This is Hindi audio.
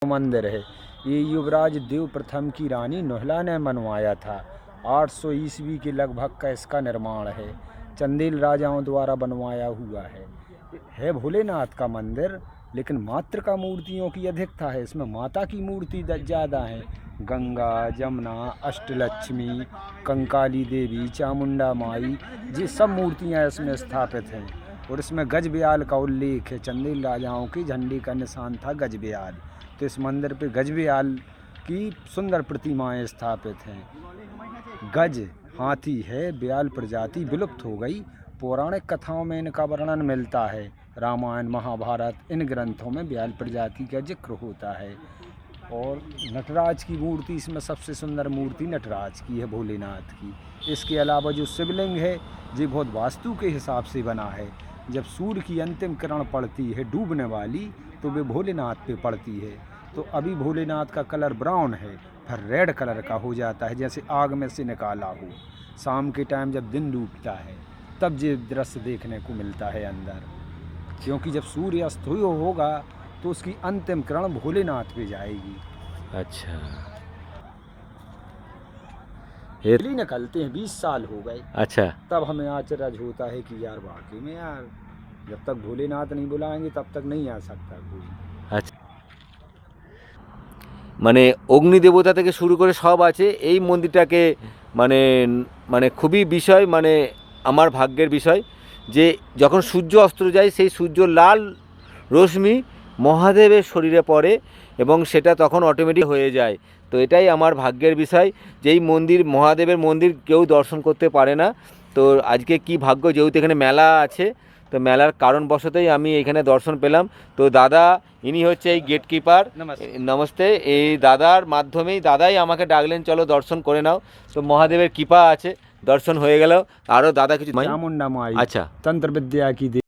मंदिर है। ये युवराज देव प्रथम की रानी नोहला ने बनवाया था। 800 ईस्वी के लगभग का इसका निर्माण है। चंदेल राजाओं द्वारा बनवाया हुआ है भोलेनाथ का मंदिर, लेकिन मातृका मूर्तियों की अधिकता है। इसमें माता की मूर्ति ज़्यादा है। गंगा, जमुना, अष्टलक्ष्मी, कंकाली देवी, चामुंडा माई, ये सब मूर्तियाँ इसमें स्थापित हैं। और इसमें गजब्याल का उल्लेख है। चंदेल राजाओं के झंडे का निशान था गजब्याल, तो इस मंदिर पे गजब्याल की सुंदर प्रतिमाएं स्थापित हैं। गज हाथी है, ब्याल प्रजाति विलुप्त हो गई। पौराणिक कथाओं में इनका वर्णन मिलता है। रामायण, महाभारत, इन ग्रंथों में ब्याल प्रजाति का जिक्र होता है। और नटराज की मूर्ति, इसमें सबसे सुंदर मूर्ति नटराज की है, भोलेनाथ की। इसके अलावा जो शिवलिंग है ये बहुत वास्तु के हिसाब से बना है। जब सूर्य की अंतिम किरण पड़ती है डूबने वाली, तो वे भोलेनाथ पे पड़ती है। तो अभी भोलेनाथ का कलर ब्राउन है, फिर रेड कलर का हो जाता है, जैसे आग में से निकाला हो। शाम के टाइम जब दिन डूबता है तब ये दृश्य देखने को मिलता है अंदर, क्योंकि जब सूर्य अस्त होगा तो उसकी अंतिम किरण भोलेनाथ पे जाएगी। अच्छा, डेली निकलते हैं, 20 साल हो गए। अच्छा, तब हमें आश्चर्य होता है कि यार वाकई में यार, जब तक भोलेनाथ नहीं बुलाएंगे तब तक नहीं आ सकता कोई। अच्छा। মানে অগ্নিদেবতা থেকে শুরু করে সব আছে এই মন্দিরটাকে, মানে মানে খুবই বিষয়, মানে আমার ভাগ্যের বিষয় যে যখন সূর্য অস্ত যায় সেই সূর্য লাল রশ্মি মহাদেবের শরীরে পড়ে এবং সেটা তখন অটোমেটিক হয়ে যায়। তো এটাই আমার ভাগ্যের বিষয় যে এই মন্দির, মহাদেবের মন্দির কেউ দর্শন করতে পারে না। তো আজকে কি ভাগ্য, যেহেতু এখানে মেলা আছে, তো মেলার কারণবশতই আমি এখানে দর্শন পেলাম। তো দাদা, ইনি হচ্ছে এই গেট কিপার। নমস্তে। এই দাদার মাধ্যমেই দাদাই আমাকে ডাকলেন, চলো দর্শন করে নাও। তো মহাদেবের কৃপা আছে, দর্শন হয়ে গেল। আরও দাদা কিছু चामुंडा माई, আচ্ছা, तंत्र विद्या की